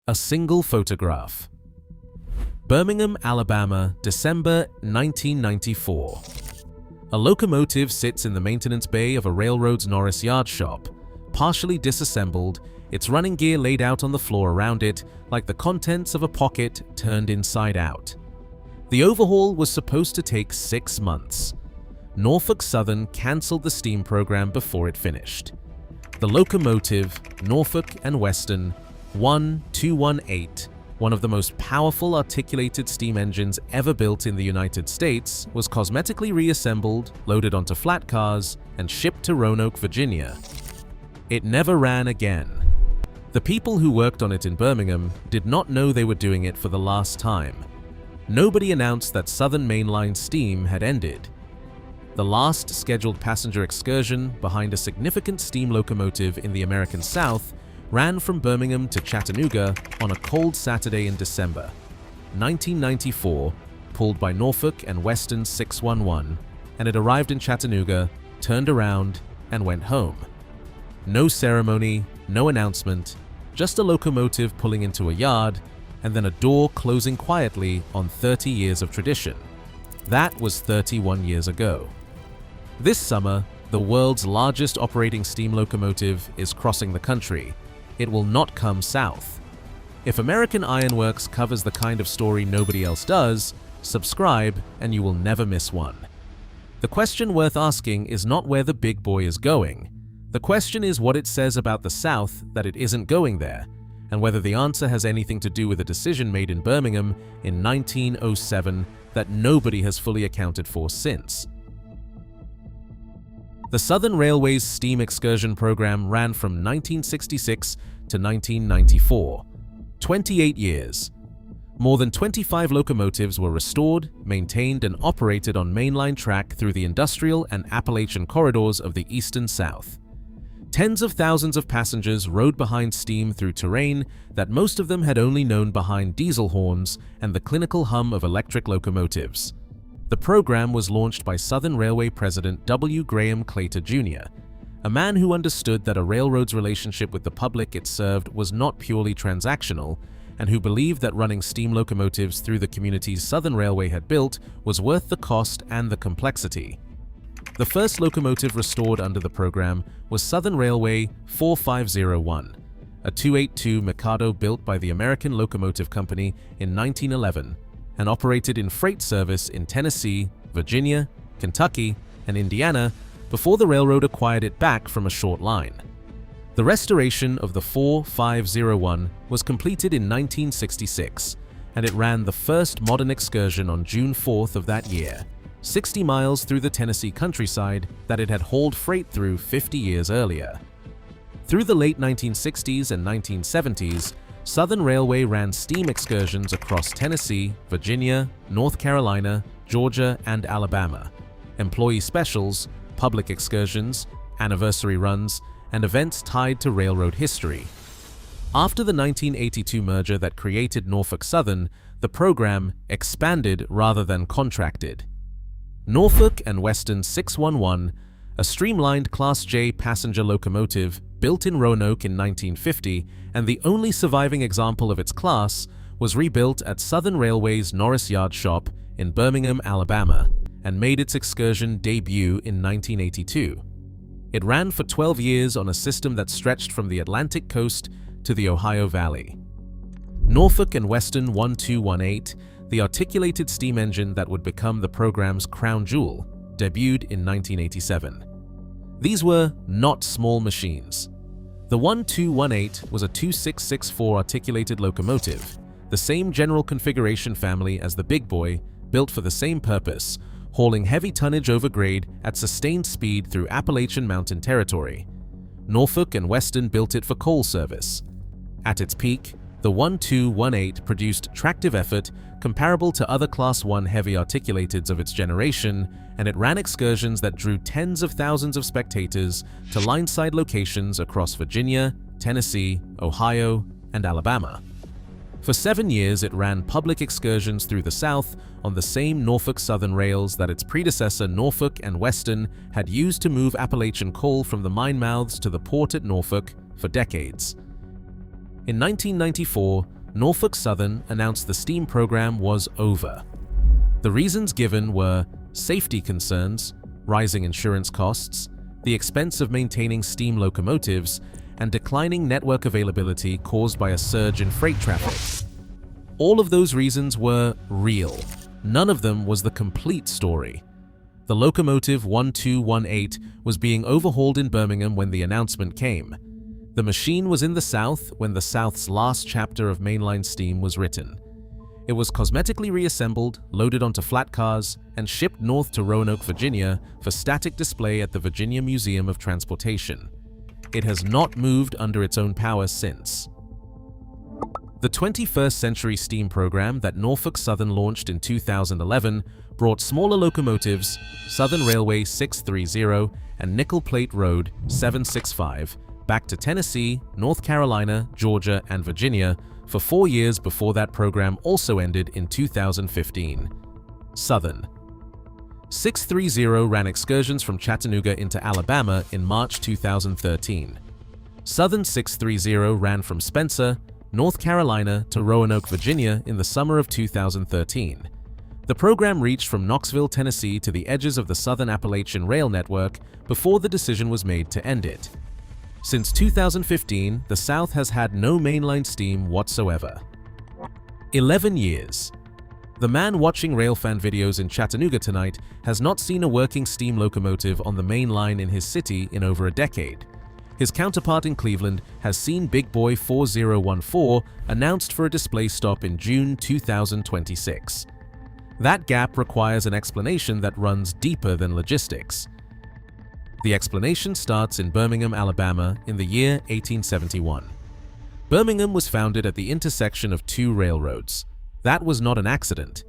A single photograph. Birmingham, Alabama, December 1994. A locomotive sits in the maintenance bay of a railroad's Norris yard shop, partially disassembled, its running gear laid out on the floor around it like the contents of a pocket turned inside out. The overhaul was supposed to take 6 months. Norfolk Southern cancelled the steam program before it finished. The Locomotive, Norfolk and Western 1218, one of the most powerful articulated steam engines ever built in the United States, was cosmetically reassembled, loaded onto flat cars, and shipped to Roanoke, Virginia. It never ran again. The people who worked on it in Birmingham did not know they were doing it for the last time. Nobody announced that Southern mainline steam had ended. The last scheduled passenger excursion behind a significant steam locomotive in the American South ran from Birmingham to Chattanooga on a cold Saturday in December 1994, pulled by Norfolk and Western 611, and it arrived in Chattanooga, turned around, and went home. No ceremony, no announcement, just a locomotive pulling into a yard, and then a door closing quietly on 30 years of tradition. That was 31 years ago. This summer, the world's largest operating steam locomotive is crossing the country. It will not come south. If American Iron Works covers the kind of story nobody else does, subscribe and you will never miss one. The question worth asking is not where the big boy is going. The question is what it says about the South that it isn't going there, and whether the answer has anything to do with a decision made in Birmingham in 1907 that nobody has fully accounted for since. The Southern Railway's steam excursion program ran from 1966 to 1994, 28 years. More than 25 locomotives were restored, maintained, and operated on mainline track through the industrial and Appalachian corridors of the Eastern South. Tens of thousands of passengers rode behind steam through terrain that most of them had only known behind diesel horns and the clinical hum of electric locomotives. The program was launched by Southern Railway President W. Graham Claytor Jr., a man who understood that a railroad's relationship with the public it served was not purely transactional, and who believed that running steam locomotives through the communities Southern Railway had built was worth the cost and the complexity. The first locomotive restored under the program was Southern Railway 4501, a 282 Mikado built by the American Locomotive Company in 1911 and operated in freight service in Tennessee, Virginia, Kentucky, and Indiana before the railroad acquired it back from a short line. The restoration of the 4501 was completed in 1966, and it ran the first modern excursion on June 4th of that year, 60 miles through the Tennessee countryside that it had hauled freight through 50 years earlier. Through the late 1960s and 1970s, Southern Railway ran steam excursions across Tennessee, Virginia, North Carolina, Georgia, and Alabama, employee specials, public excursions, anniversary runs, and events tied to railroad history. After the 1982 merger that created Norfolk Southern, the program expanded rather than contracted. Norfolk and Western 611, a streamlined Class J passenger locomotive built in Roanoke in 1950 and the only surviving example of its class, was rebuilt at Southern Railway's Norris Yard shop in Birmingham, Alabama, and made its excursion debut in 1982. It ran for 12 years on a system that stretched from the Atlantic coast to the Ohio Valley. Norfolk and Western 1218, the articulated steam engine that would become the program's crown jewel, debuted in 1987. These were not small machines. The 1218 was a 2664 articulated locomotive, the same general configuration family as the Big Boy, built for the same purpose, hauling heavy tonnage over grade at sustained speed through Appalachian Mountain territory. Norfolk and Western built it for coal service. At its peak, the 1218 produced tractive effort comparable to other Class I heavy articulateds of its generation, and it ran excursions that drew tens of thousands of spectators to line-side locations across Virginia, Tennessee, Ohio, and Alabama. For 7 years, it ran public excursions through the South on the same Norfolk Southern rails that its predecessor Norfolk and Western had used to move Appalachian coal from the mine mouths to the port at Norfolk for decades. In 1994, Norfolk Southern announced the steam program was over. The reasons given were safety concerns, rising insurance costs, the expense of maintaining steam locomotives, and declining network availability caused by a surge in freight traffic. All of those reasons were real. None of them was the complete story. The Locomotive 1218 was being overhauled in Birmingham when the announcement came. The machine was in the South when the South's last chapter of mainline steam was written. It was cosmetically reassembled, loaded onto flat cars, and shipped north to Roanoke, Virginia for static display at the Virginia Museum of Transportation. It has not moved under its own power since. The 21st Century Steam program that Norfolk Southern launched in 2011 brought smaller locomotives, Southern Railway 630 and Nickel Plate Road 765, back to Tennessee, North Carolina, Georgia, and Virginia for 4 years before that program also ended in 2015. Southern 630 ran excursions from Chattanooga into Alabama in March 2013. Southern 630 ran from Spencer, North Carolina to Roanoke, Virginia in the summer of 2013. The program reached from Knoxville, Tennessee to the edges of the Southern Appalachian Rail Network before the decision was made to end it. Since 2015, the South has had no mainline steam whatsoever. 11 years. The man watching railfan videos in Chattanooga tonight has not seen a working steam locomotive on the main line in his city in over a decade. His counterpart in Cleveland has seen Big Boy 4014 announced for a display stop in June 2026. That gap requires an explanation that runs deeper than logistics. The explanation starts in Birmingham, Alabama in the year 1871. Birmingham was founded at the intersection of two railroads. That was not an accident.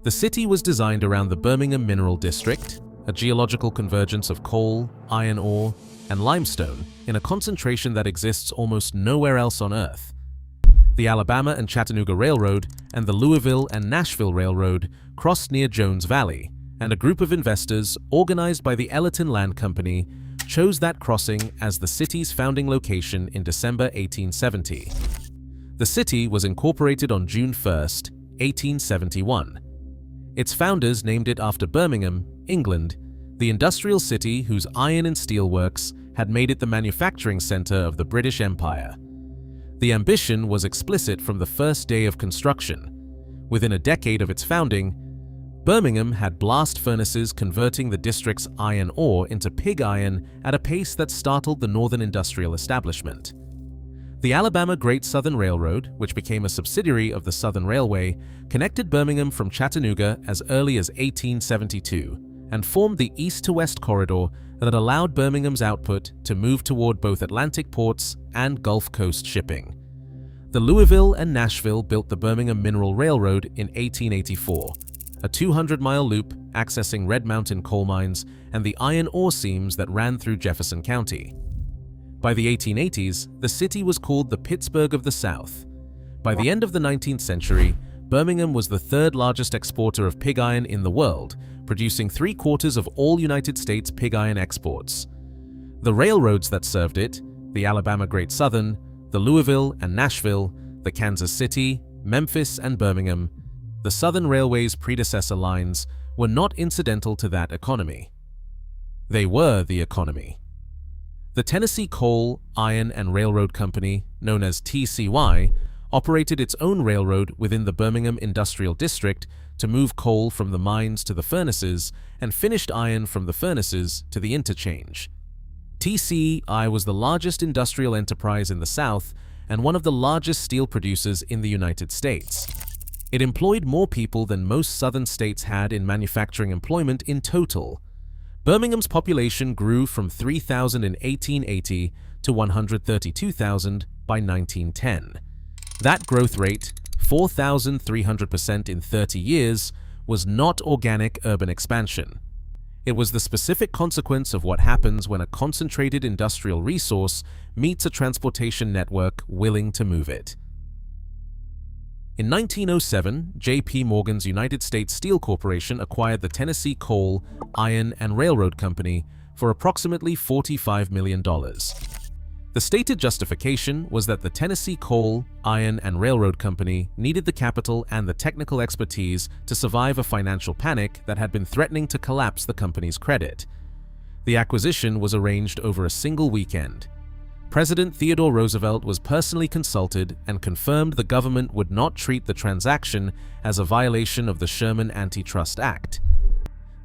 The city was designed around the Birmingham Mineral District, a geological convergence of coal, iron ore, and limestone in a concentration that exists almost nowhere else on Earth. The Alabama and Chattanooga Railroad and the Louisville and Nashville Railroad crossed near Jones Valley, and a group of investors, organized by the Ellerton Land Company, chose that crossing as the city's founding location in December 1870. The city was incorporated on June 1, 1871. Its founders named it after Birmingham, England, the industrial city whose iron and steel works had made it the manufacturing center of the British Empire. The ambition was explicit from the first day of construction. Within a decade of its founding, Birmingham had blast furnaces converting the district's iron ore into pig iron at a pace that startled the northern industrial establishment. The Alabama Great Southern Railroad, which became a subsidiary of the Southern Railway, connected Birmingham from Chattanooga as early as 1872 and formed the east-to-west corridor that allowed Birmingham's output to move toward both Atlantic ports and Gulf Coast shipping. The Louisville and Nashville built the Birmingham Mineral Railroad in 1884, a 200-mile loop accessing Red Mountain coal mines and the iron ore seams that ran through Jefferson County. By the 1880s, the city was called the Pittsburgh of the South. By the end of the 19th century, Birmingham was the third largest exporter of pig iron in the world, producing 3/4 of all United States pig iron exports. The railroads that served it, the Alabama Great Southern, the Louisville and Nashville, the Kansas City, Memphis, and Birmingham, the Southern Railway's predecessor lines, were not incidental to that economy. They were the economy. The Tennessee Coal, Iron, and Railroad Company, known as TCY, operated its own railroad within the Birmingham Industrial District to move coal from the mines to the furnaces and finished iron from the furnaces to the interchange. TCI was the largest industrial enterprise in the South and one of the largest steel producers in the United States. It employed more people than most southern states had in manufacturing employment in total. Birmingham's population grew from 3,000 in 1880 to 132,000 by 1910. That growth rate, 4,300% in 30 years, was not organic urban expansion. It was the specific consequence of what happens when a concentrated industrial resource meets a transportation network willing to move it. In 1907, J.P. Morgan's United States Steel Corporation acquired the Tennessee Coal, Iron, and Railroad Company for approximately $45 million. The stated justification was that the Tennessee Coal, Iron, and Railroad Company needed the capital and the technical expertise to survive a financial panic that had been threatening to collapse the company's credit. The acquisition was arranged over a single weekend. President Theodore Roosevelt was personally consulted and confirmed the government would not treat the transaction as a violation of the Sherman Antitrust Act.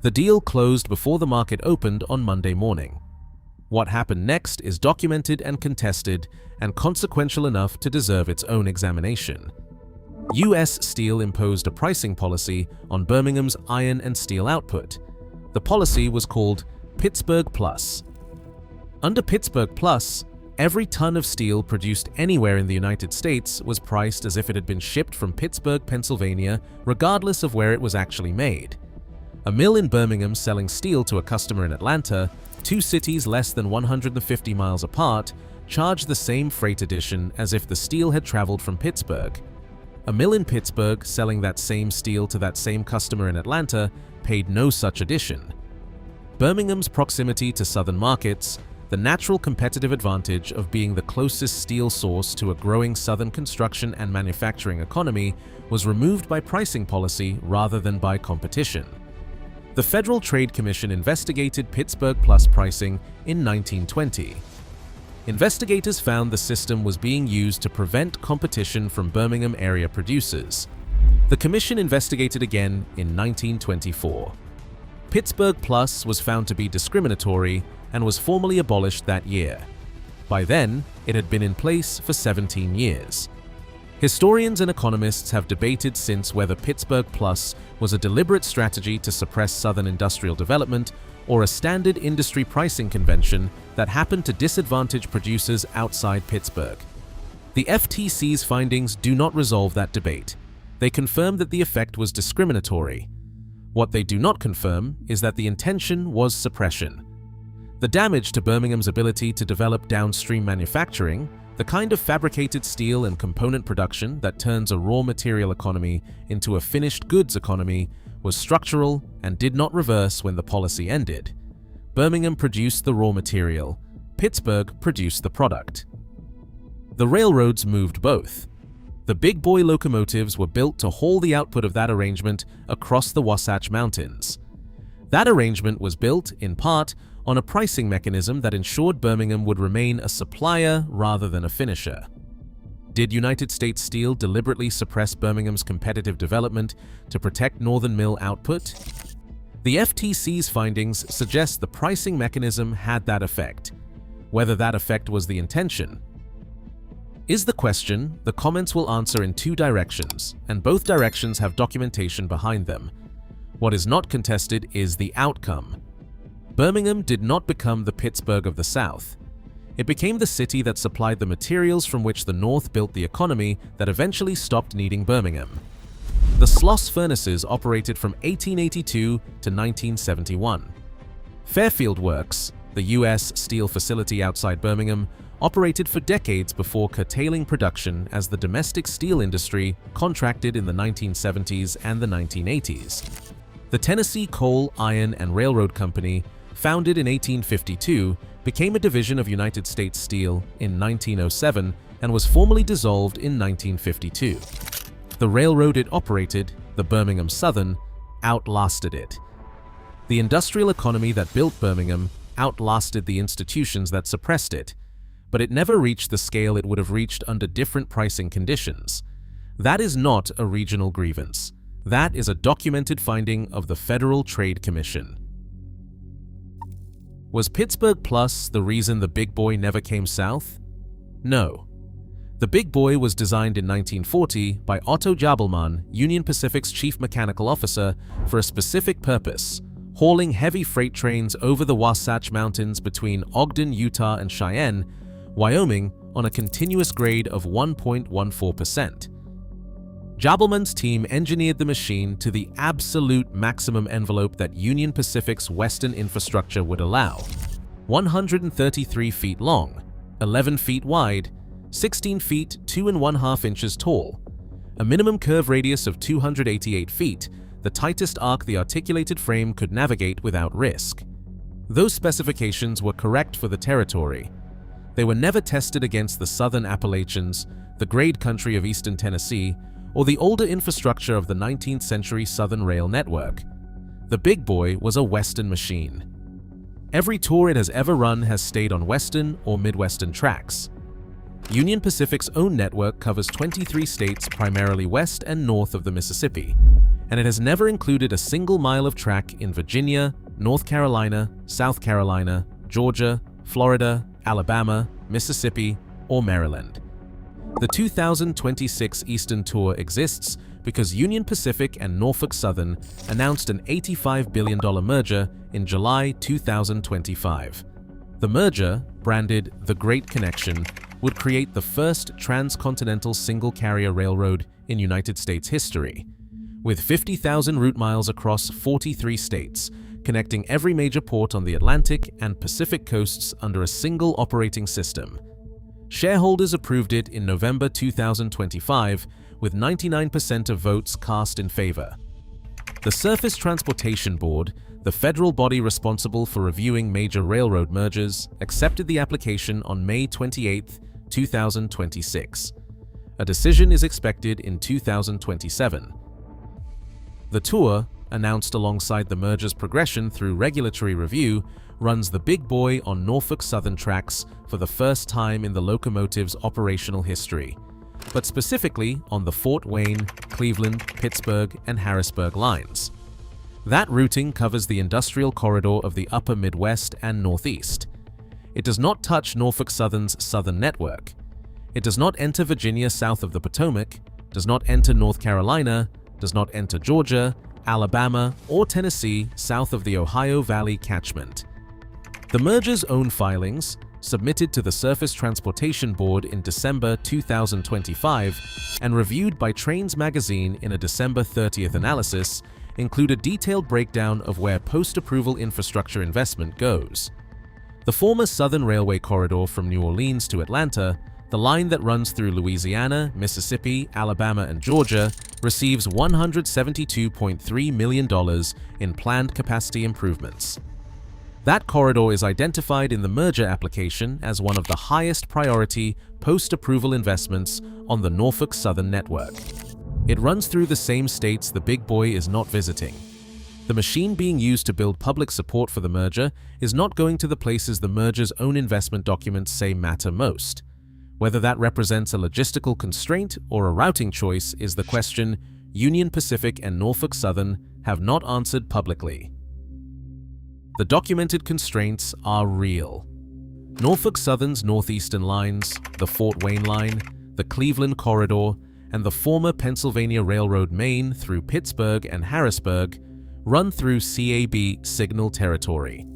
The deal closed before the market opened on Monday morning. What happened next is documented and contested and consequential enough to deserve its own examination. U.S. Steel imposed a pricing policy on Birmingham's iron and steel output. The policy was called Pittsburgh Plus. Under Pittsburgh Plus, every ton of steel produced anywhere in the United States was priced as if it had been shipped from Pittsburgh, Pennsylvania, regardless of where it was actually made. A mill in Birmingham selling steel to a customer in Atlanta, two cities less than 150 miles apart, charged the same freight addition as if the steel had traveled from Pittsburgh. A mill in Pittsburgh selling that same steel to that same customer in Atlanta paid no such addition. Birmingham's proximity to southern markets, the natural competitive advantage of being the closest steel source to a growing southern construction and manufacturing economy, was removed by pricing policy rather than by competition. The Federal Trade Commission investigated Pittsburgh Plus pricing in 1920. Investigators found the system was being used to prevent competition from Birmingham area producers. The commission investigated again in 1924. Pittsburgh Plus was found to be discriminatory and was formally abolished that year. By then, it had been in place for 17 years. Historians and economists have debated since whether Pittsburgh Plus was a deliberate strategy to suppress Southern industrial development or a standard industry pricing convention that happened to disadvantage producers outside Pittsburgh. The FTC's findings do not resolve that debate. They confirm that the effect was discriminatory. What they do not confirm is that the intention was suppression. The damage to Birmingham's ability to develop downstream manufacturing, the kind of fabricated steel and component production that turns a raw material economy into a finished goods economy, was structural and did not reverse when the policy ended. Birmingham produced the raw material, Pittsburgh produced the product. The railroads moved both. The big boy locomotives were built to haul the output of that arrangement across the Wasatch Mountains. That arrangement was built, in part, on a pricing mechanism that ensured Birmingham would remain a supplier rather than a finisher. Did United States Steel deliberately suppress Birmingham's competitive development to protect Northern mill output? The FTC's findings suggest the pricing mechanism had that effect. Whether that effect was the intention is the question the comments will answer in two directions, and both directions have documentation behind them. What is not contested is the outcome. Birmingham did not become the Pittsburgh of the South. It became the city that supplied the materials from which the North built the economy that eventually stopped needing Birmingham. The Sloss furnaces operated from 1882 to 1971. Fairfield Works, the U.S. steel facility outside Birmingham, operated for decades before curtailing production as the domestic steel industry contracted in the 1970s and the 1980s. The Tennessee Coal, Iron, and Railroad Company, founded in 1852, became a division of United States Steel in 1907 and was formally dissolved in 1952. The railroad it operated, the Birmingham Southern, outlasted it. The industrial economy that built Birmingham outlasted the institutions that suppressed it, but it never reached the scale it would have reached under different pricing conditions. That is not a regional grievance. That is a documented finding of the Federal Trade Commission. Was Pittsburgh Plus the reason the Big Boy never came south? No. The Big Boy was designed in 1940 by Otto Jabelmann, Union Pacific's chief mechanical officer, for a specific purpose: hauling heavy freight trains over the Wasatch Mountains between Ogden, Utah and Cheyenne, Wyoming, on a continuous grade of 1.14%. Jabelmann's team engineered the machine to the absolute maximum envelope that Union Pacific's Western infrastructure would allow: 133 feet long, 11 feet wide, 16 feet 2½ inches tall, a minimum curve radius of 288 feet, the tightest arc the articulated frame could navigate without risk. Those specifications were correct for the territory. They were never tested against the Southern Appalachians, the grade country of eastern Tennessee, or the older infrastructure of the 19th century Southern rail network. The Big Boy was a Western machine. Every tour it has ever run has stayed on Western or Midwestern tracks. Union Pacific's own network covers 23 states primarily west and north of the Mississippi, and it has never included a single mile of track in Virginia, North Carolina, South Carolina, Georgia, Florida, Alabama, Mississippi, or Maryland. The 2026 Eastern Tour exists because Union Pacific and Norfolk Southern announced an $85 billion merger in July 2025. The merger, branded The Great Connection, would create the first transcontinental single-carrier railroad in United States history, with 50,000 route miles across 43 states, connecting every major port on the Atlantic and Pacific coasts under a single operating system. Shareholders approved it in November 2025, with 99% of votes cast in favor. The Surface Transportation Board, the federal body responsible for reviewing major railroad mergers, accepted the application on May 28, 2026. A decision is expected in 2027. The tour, announced alongside the merger's progression through regulatory review, runs the Big Boy on Norfolk Southern tracks for the first time in the locomotive's operational history, but specifically on the Fort Wayne, Cleveland, Pittsburgh, and Harrisburg lines. That routing covers the industrial corridor of the upper Midwest and Northeast. It does not touch Norfolk Southern's southern network. It does not enter Virginia south of the Potomac, does not enter North Carolina, does not enter Georgia, Alabama, or Tennessee south of the Ohio Valley catchment. The merger's own filings, submitted to the Surface Transportation Board in December 2025 and reviewed by Trains magazine in a December 30th analysis, include a detailed breakdown of where post-approval infrastructure investment goes. The former Southern Railway corridor from New Orleans to Atlanta, the line that runs through Louisiana, Mississippi, Alabama, and Georgia, receives $172.3 million in planned capacity improvements. That corridor is identified in the merger application as one of the highest priority post-approval investments on the Norfolk Southern network. It runs through the same states the Big Boy is not visiting. The machine being used to build public support for the merger is not going to the places the merger's own investment documents say matter most. Whether that represents a logistical constraint or a routing choice is the question Union Pacific and Norfolk Southern have not answered publicly. The documented constraints are real. Norfolk Southern's northeastern lines, the Fort Wayne line, the Cleveland corridor, and the former Pennsylvania Railroad main through Pittsburgh and Harrisburg run through CAB signal territory.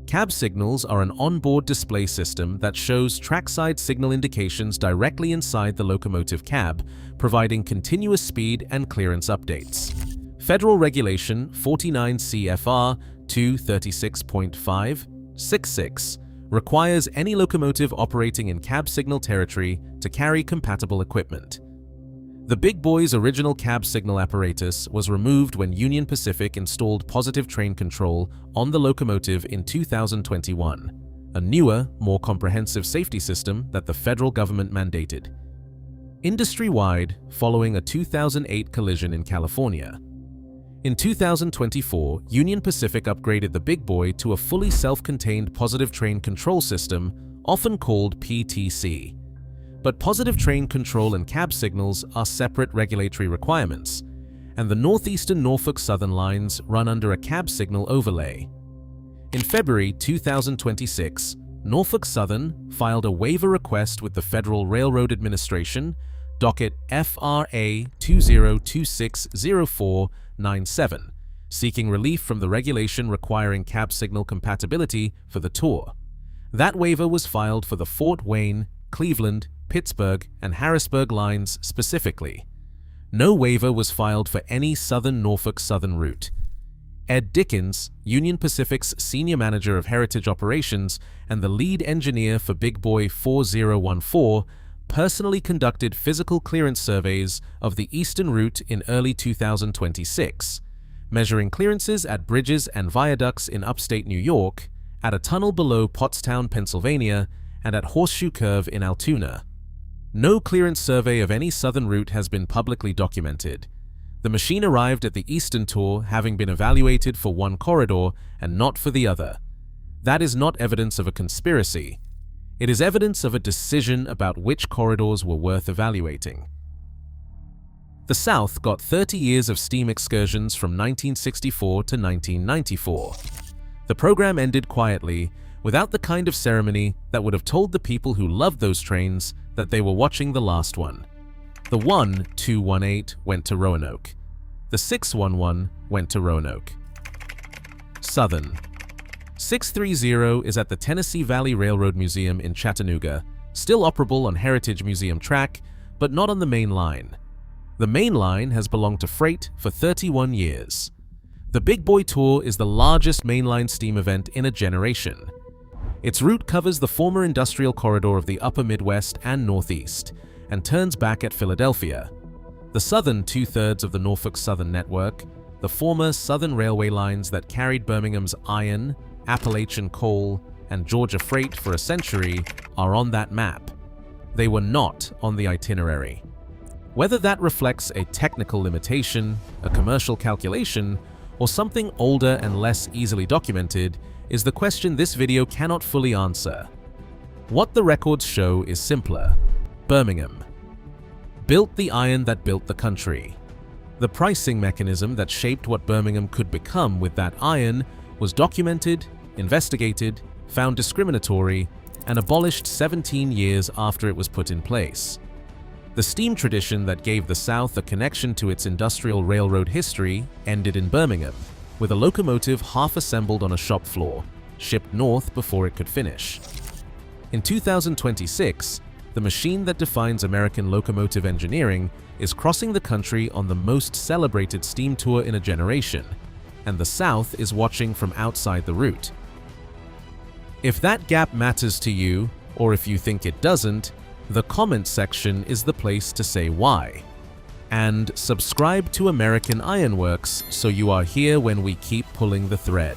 Cab signals are an onboard display system that shows trackside signal indications directly inside the locomotive cab, providing continuous speed and clearance updates. Federal Regulation 49 CFR 236.566 requires any locomotive operating in cab signal territory to carry compatible equipment. The Big Boy's original cab signal apparatus was removed when Union Pacific installed positive train control on the locomotive in 2021, a newer, more comprehensive safety system that the federal government mandated. Industry-wide, following a 2008 collision in California. In 2024, Union Pacific upgraded the Big Boy to a fully self-contained positive train control system, often called PTC. But positive train control and cab signals are separate regulatory requirements, and the northeastern Norfolk Southern lines run under a cab signal overlay. In February 2026, Norfolk Southern filed a waiver request with the Federal Railroad Administration, docket FRA 20260497, seeking relief from the regulation requiring cab signal compatibility for the tour. That waiver was filed for the Fort Wayne, Cleveland, Pittsburgh, and Harrisburg lines specifically. No waiver was filed for any Southern Norfolk Southern route. Ed Dickens, Union Pacific's Senior Manager of Heritage Operations and the lead engineer for Big Boy 4014, personally conducted physical clearance surveys of the eastern route in early 2026, measuring clearances at bridges and viaducts in upstate New York, at a tunnel below Pottstown, Pennsylvania, and at Horseshoe Curve in Altoona. No clearance survey of any southern route has been publicly documented. The machine arrived at the eastern tour having been evaluated for one corridor and not for the other. That is not evidence of a conspiracy. It is evidence of a decision about which corridors were worth evaluating. The South got 30 years of steam excursions from 1964 to 1994. The program ended quietly, without the kind of ceremony that would have told the people who loved those trains that they were watching the last one. The 1218 went to Roanoke. The 611 went to Roanoke. Southern. 630 is at the Tennessee Valley Railroad Museum in Chattanooga, still operable on Heritage Museum track, but not on the main line. The main line has belonged to freight for 31 years. The Big Boy Tour is the largest mainline steam event in a generation. Its route covers the former industrial corridor of the upper Midwest and Northeast, and turns back at Philadelphia. The southern two-thirds of the Norfolk Southern network, the former Southern Railway lines that carried Birmingham's iron, Appalachian coal, and Georgia freight for a century, are on that map. They were not on the itinerary. Whether that reflects a technical limitation, a commercial calculation, or something older and less easily documented is the question this video cannot fully answer. What the records show is simpler. Birmingham built the iron that built the country. The pricing mechanism that shaped what Birmingham could become with that iron was documented, investigated, found discriminatory, and abolished 17 years after it was put in place. The steam tradition that gave the South a connection to its industrial railroad history ended in Birmingham, with a locomotive half-assembled on a shop floor, shipped north before it could finish. In 2026, the machine that defines American locomotive engineering is crossing the country on the most celebrated steam tour in a generation, and the South is watching from outside the route. If that gap matters to you, or if you think it doesn't, the comment section is the place to say why. And subscribe to American Ironworks so you are here when we keep pulling the thread.